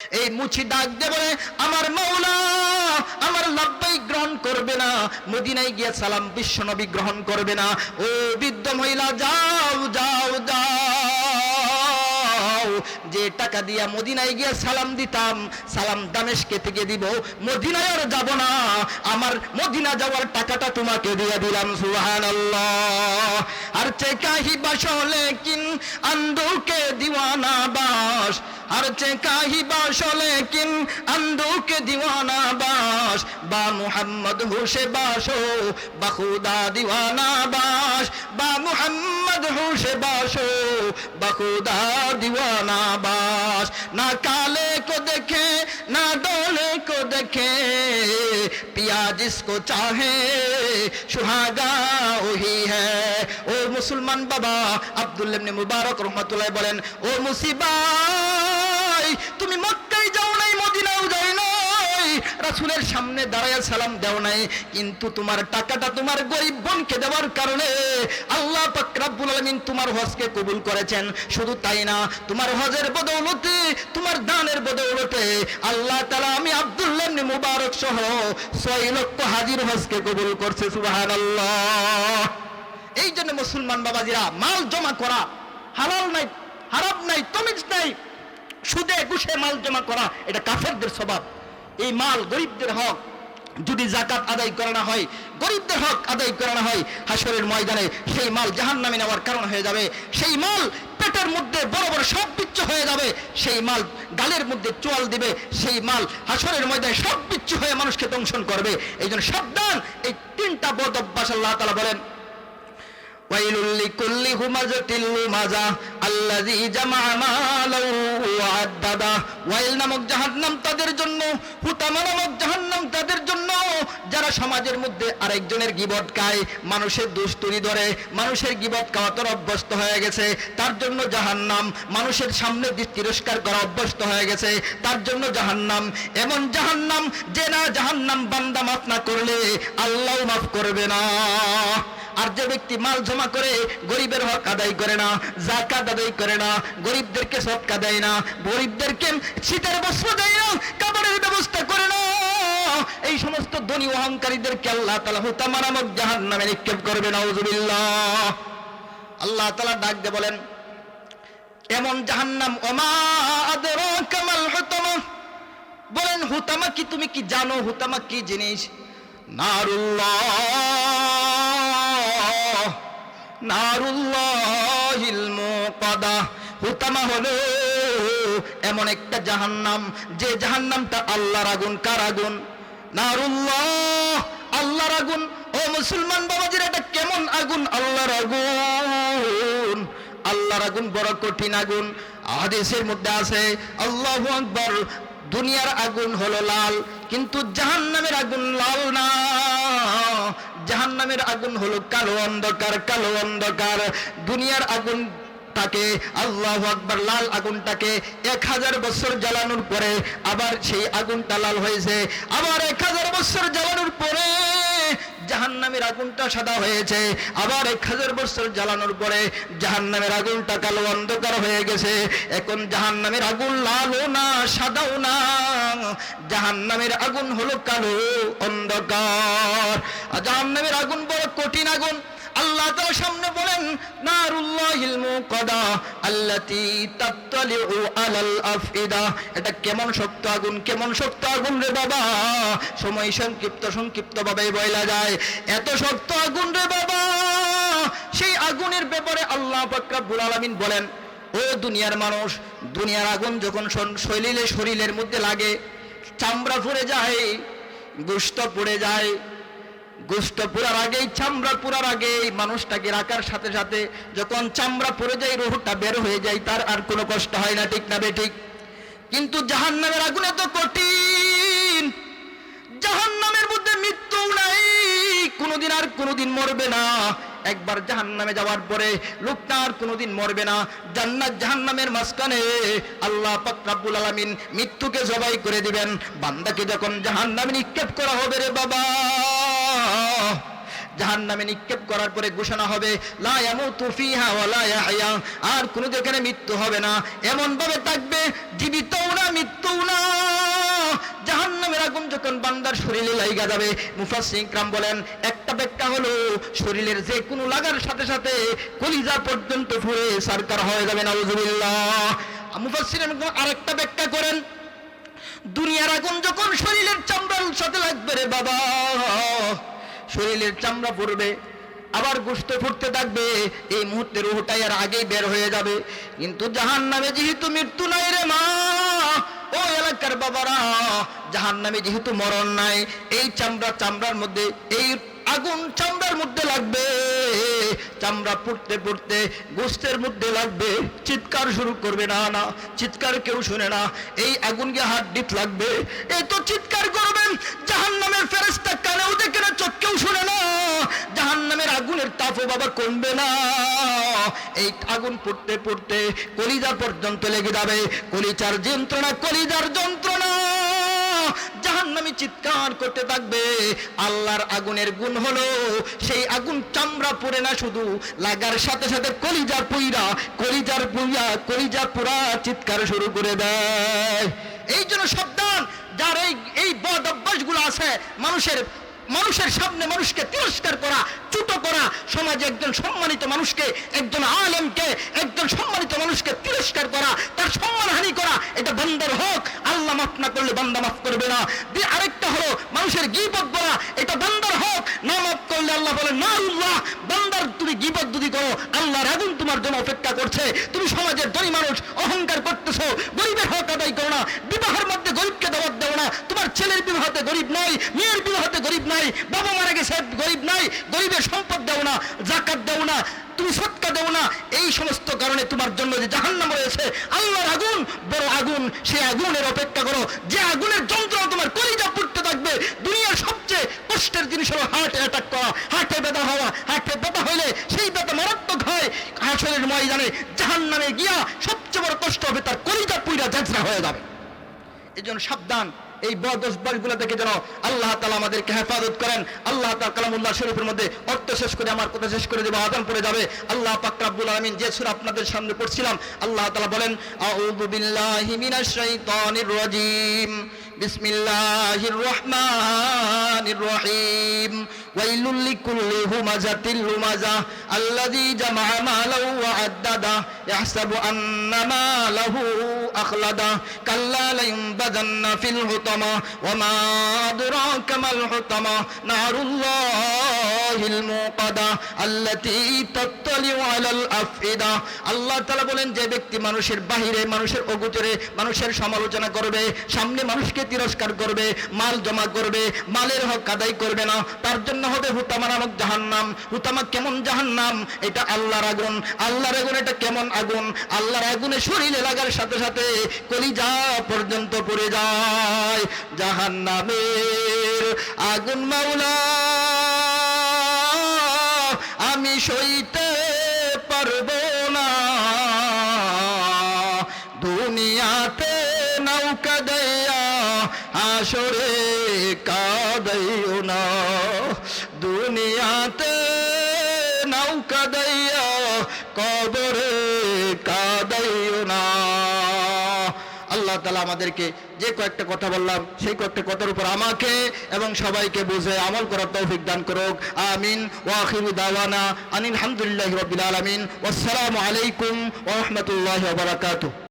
এই মুচি ডাক দে বলে, আমার মাওলা আমার লাব্বাইক গ্রহণ করবে না, মদিনায় গিয়ে সালাম বিশ্বনবী গ্রহণ করবে না। ও বৃদ্ধ মহিলা, যাও যাও যাও, যে টাকা দিয়া মদিনায় গিয়ে সালাম দিতাম, সালাম দামেস্কে থেকে দিব, মদিনায় আর যাব না, আমার মদিনা যাওয়ার টাকাটা তোমাকে দিয়ে দিলাম। সুবহানাল্লাহ। আর চেকাহি বাসলে কিন अंधों के दीवाना बाश, हर चेकाही बाशो लेकिन अंधों के दीवाना बाश, बा मुहम्मद होशे बाशो बखुदा दीवाना बाश, बा मुहम्मद होशे बाशो बखुदा दीवाना बाश। ना काले को देखे ना डोले को देखे, पिया जिसको चाहे सुहागा वही है। ओ मुसलमान बाबा আব্দুল্লাহ ইবনে মুবারক রহমাতুল্লাহ বলেন, ও মুসিবাই, তুমি মক্কায় যাও নাই, মদিনাও যাও নাই, রাসূলের সামনে দাঁড়ায় সালাম দাও নাই, কিন্তু তোমার টাকাটা তোমার গরিব বোনকে দেওয়ার কারণে আল্লাহ পাক রব্বুল আলামিন তোমার হজকে কবুল করেছেন। শুধু তাই না, তোমার হজের বদৌলতে, তোমার দানের বদৌলতে আল্লাহ তাআলা আমি আব্দুল্লাহ ইবনে মুবারক সহ 6 লক্ষ হাজির হজকে কবুল করছে। সুবহানাল্লাহ। এই জন্য মুসলমান বাবাজিরা, মাল জমা করা হালাল নাই, হারাম নাই, তমিজ নাই, সুদে ঘুষে মাল জমা করা এটা কাফেরদের স্বভাব। এই মাল গরিবদের হক, যদি যাকাত আদায় করা না হয়, গরিবদের হক আদায় করা না হয়, হাসরের ময়দানে সেই মাল জাহান্নামে নেওয়ার কারণ হয়ে যাবে। সেই মাল পেটের মধ্যে বড় বড় সাপ বিচ্ছু হয়ে যাবে, সেই মাল গালের মধ্যে চোয়াল দিবে, সেই মাল হাসরের ময়দানে সাপ বিচ্ছু হয়ে মানুষকে দংশন করবে। এই জন্য সাবধান। এই 3টা বদ অভ্যাস আল্লাহ তাআলা বলেন, ওয়াইলুল লিকুল্লি হুমাযাতিল লুমাযা আল্লাযী জামা'a মালাহু ওয়া আদ্দাদা। ওয়াইল নামক জাহান্নাম তাদের জন্য, হুতামা নামক জাহান্নাম তাদের জন্য যারা সমাজের মধ্যে আরেকজনের গীবত খায়, মানুষের দোষ তুলি ধরে, মানুষের গীবত খাওয়াতে অভ্যস্ত হয়ে গেছে, তার জন্য জাহান্নাম। মানুষের সামনে তিরস্কার করা অভ্যস্ত হয়ে গেছে, তার জন্য জাহান্নাম। এমন জাহান্নাম যে না জাহান্নাম বান্দা মাফ না করলে আল্লাহও মাফ করবে না। আর যে ব্যক্তি মাল জমা করে গরিবের হক আদায় করে না, যাকাত আদায় করে না, গরিবদেরকে সদকা দেয় না, গরিবদেরকে শীতের বস্ত্র দেয় না, কাপড়ের ব্যবস্থা করে না, এই সমস্ত ধনী অহংকারীদেরকে আল্লাহ তাআলা হুতামা নামক জাহান্নামে নিক্ষেপ করবে। নাউযুবিল্লাহ। আল্লাহ তাআলা ডাক দিয়ে বলেন, এমন জাহান্নাম, ওমা আদরাকা মাল হুতামা, বলেন হুতামা কি, তুমি কি জানো হুতামা কি জিনিস? নারুল্লাহিল মুকাদা। হুতামা হলো এমন একটা জাহান্নাম, যে জাহান্নামটা আল্লাহর আগুন। কার আগুন? নারুল্লাহ, আল্লাহর আগুন। ও মুসলমান বাবাজিরা, এটা কেমন আগুন? আল্লাহর আগুন। আল্লাহর আগুন বড় কঠিন আগুন। হাদিসের মধ্যে আছে, আল্লাহু আকবার, দুনিয়ার আগুন হলো লাল, কিন্তু জাহান্নামের আগুন লাল না, জাহান্নামের আগুন হলো কালো অন্ধকার, কালো অন্ধকার। দুনিয়ার আগুন তাকে, আল্লাহু আকবার, লাল আগুনটাকে 1000 বছর জ্বালানোর পরে আবার সেই আগুনটা লাল হয়েছে, আবার 1000 বছর জ্বালানোর পরে জাহান্নামের আগুনটা সাদা হয়েছে, আবার 1000 বছর জ্বালানোর পরে জাহান্নামের আগুনটা কালো অন্ধকার হয়ে গেছে। এখন জাহান্নামের আগুন লালও না, সাদাও না, জাহান্নামের আগুন হলো কালো অন্ধকার। জাহান্নামের আগুন বড় কঠিন আগুন। আল্লাহ তাআলা সামনে বলেন, নারুল্লাহিল মুকাদা আল্লাতী তাত্তালিউ আলাল আফইদা। এটা কেমন শক্ত আগুন, কেমন শক্ত আগুন রে বাবা, সময় সংক্ষিপ্ত ভাবে বলা যায়। এত শক্ত আগুন রে বাবা। সেই আগুনের ব্যাপারে আল্লাহ পাক রব্বুল আলামিন বলেন, ও দুনিয়ার মানুষ, দুনিয়ার আগুন যখন শরীরের মধ্যে লাগে, চামড়া পুড়ে যায়, গোশত পুড়ে যায়, গোশত পুরার আগেই, চামড়া পুরার আগেই মানুষটাকে রাখার সাথে সাথে যখন চামড়া পুড়ে যায়, রূহটা বের হয়ে যায়, তার আর কোনো কষ্ট হয় না, ঠিক না বেঠিক? কিন্তু জাহান্নামের আগুন এত কঠিন, জাহান্নামের মধ্যে মৃত্যু নাই, কোনোদিন আর কোনোদিন মরবে না। একবার জাহান্নামে যাওয়ার পরে লোকটা আর কোনোদিন মরবে না। জান্নাত জাহান্নামের মাঝখানে আল্লাহ পাক রব্বুল আলামিন মৃত্যুকে জবাই করে দিবেন। বান্দাকে যখন জাহান্নামে নিক্ষেপ করা হবে রে বাবা, জাহান্নামে নিক্ষেপ করার পরে ঘোষণা হবে লা ইয়ামুতু ফিহা ওয়া লা ইয়াহইয়া, আর কোনো যেখানে মৃত্যু হবে না, এমন ভাবে থাকবে জীবিতও না মৃত্যুও না। জাহান্নামের আগুন যখন বান্দার শরীরে লাগা যাবে, মুফাসসিরিন کرام বলেন একটা ব্যাখ্যা হলো শরীরের যে কোনো লাগার সাথে সাথে কলিজা পর্যন্ত পুড়ে সারকার হয়ে যাবে, নাউযুবিল্লাহ। মুফাসসিরিন আরেকটা ব্যাখ্যা করেন, দুনিয়ার আগুন যখন শরীরের চামড়ার সাথে লাগবে রে বাবা, শরীরের চামড়া পুড়বে, আবার গোশত ফুটতে থাকবে, এই মুহূর্তে রূহটা এর আগেই বের হয়ে যাবে। কিন্তু জাহান্নামে যেহেতু মৃত্যু নাই রে মা, ও এলাকার বাবারা, জাহান্নামে যেহেতু মরণ নাই, এই চামড়ার মধ্যে, এই আগুন চামড়ার মধ্যে লাগবে, চামড়া পুড়তে পুড়তে গোশতের মধ্যে লাগবে, চিৎকার শুরু করবে, না না চিৎকার কেউ শুনে না, এই আগুন গিয়ে হাত ডিপ লাগবে, এই তো চিৎকার করবেন, জাহান্নামের ফেরেশতা কানেও দেখে না, চোখেও শুনে না, জাহান্নামের আগুনের তাপও বাবা কমবে না। এই আগুন পুড়তে পুড়তে কলিজা পর্যন্ত লেগে যাবে, কলিজার যন্ত্রণা, জাহান্নামী চিৎকার করতে থাকবে। আল্লাহর আগুনের গুণ হলো সেই আগুন চামড়া পুড়ে না, শুধু লাগার সাথে সাথে কলিজা পুরা চিৎকার শুরু করে দেয়। এই জন্য সাবধান, যার এই বদ অভ্যাসগুলো আছে, মানুষের সামনে মানুষকে তিরস্কার করা, ছোট করা, সমাজে একজন সম্মানিত মানুষকে, একজন আলেমকে, একজন সম্মানিত মানুষকে তিরস্কার করা, তার সম্মানহানি করা, এটা বান্দার হক, আল্লাহ মাফ না করলে বান্দা মাফ করবে না। আরেকটা হলো মানুষের গীবত করা, এটা বান্দার হক, না মাফ করলে আল্লাহ বলে না আল্লাহ, বান্দার তুমি গীবত যদি করো আল্লাহর আগুন তোমার জন্য অপেক্ষা করছে। তুমি সমাজের ধনী মানুষ, অহংকার করতেছো, গরিবের হক আদায় করো না, বিবাহের মধ্যে গরিবকে দাওয়াত দেও না, তোমার ছেলের বিবাহতে গরিব নাই, মেয়ের বিবাহতে গরিব নাই, বাবা মারা গেছে গরিব নাই, গরিবের সম্পদ দেও না, যাকাত দেও না, তুমি সদকা দেও না, এই সমস্ত কারণে তোমার জন্য যে জাহান্নাম রয়েছে, আল্লাহর আগুন বড় আগুন, সেই আগুনের অপেক্ষা করো, যে আগুনের যন্ত্রণা তোমার কলিজা পুড়তে থাকবে। দুনিয়ার সবচেয়ে কষ্টের জিনিস হলো হার্ট অ্যাটাক করা, হার্টে ব্যথা হওয়া, হার্টে ব্যথা হলে সেই ব্যথা মারাত্মক হয়, হাসরের ময়দানে জাহান্নামে গিয়া সবচেয়ে বড় কষ্ট হবে, তার কলিজা পুইরা ঝাঁঝরা হয়ে যাবে। এই জন্য সাবধান, এই বদ অভ্যাসগুলো থেকে যেন আল্লাহ তাআলা আমাদেরকে হেফাজত করেন। আল্লাহ তাআলা কালামুল্লাহ শরীফের মধ্যে অর্থ শেষ করে আমার কথা শেষ করে দেব, আযান পড়ে যাবে। আল্লাহ পাক রব্বুল আলামিন যে সূরা আপনাদের সামনে পড়ছিলাম, আল্লাহ তাআলা বলেন আউযু বিল্লাহি মিনাশ শাইতানির রাজীম, বিসমিল্লাহির রহমানির রহিম, ওয়াইলুল লিকুল্লি হুমাযাতিল লুমাযা আল্লাযী জামাআ মালাহু ওয়া আদ্দাদা ইয়াহসাবু আন্না মালাহু আখলাদা কাল্লা লায়ুনবাযান্না ফিল হুতামা ওয়া মা আদরাকা মাল হুতামা নারুল্লাহিল মুকাদা আল্লাতী তাত্তালিউ আলাল আফইদা। আল্লাহ তাআলা বলেন, যে ব্যক্তি মানুষের বাহিরে, মানুষের অগোচরে মানুষের সমালোচনা করবে, সামনে মানুষকে তিরস্কার করবে, মাল জমা করবে, মালের হক আদায় করবে না, তার জন্য হবে হুতামা নামক জাহান্নাম। হুতামা কেমন জাহান্নাম? এটা আল্লাহর আগুন। আল্লাহর আগুন এটা কেমন আগুন? আল্লাহর আগুনে শরীরে লাগার সাথে সাথে কলিজা পর্যন্ত পড়ে যায়। জাহান্নামের আগুন মাওলা আমি সইতে পারবো না, দুনিয়াতে নৌকা দেয়া হাসরে কাঁদাইও না, দুনিয়াতে নৌকা দেয়া কবরে কাঁদাইও না। আল্লাহ তাআলা আমাদেরকে যে কয়েকটা কথা বললাম, সেই কয়েকটা কথার উপর আমাকে এবং সবাইকে বুঝে আমল করার তৌফিক দান করুক। আমিন। ওয়া আখিরু দাওয়ানা আনিল হামদুলিল্লাহি রাব্বিল আলামিন। ওয়াসসালামু আলাইকুম ওয়া রাহমাতুল্লাহি ওয়া বারাকাতুহু।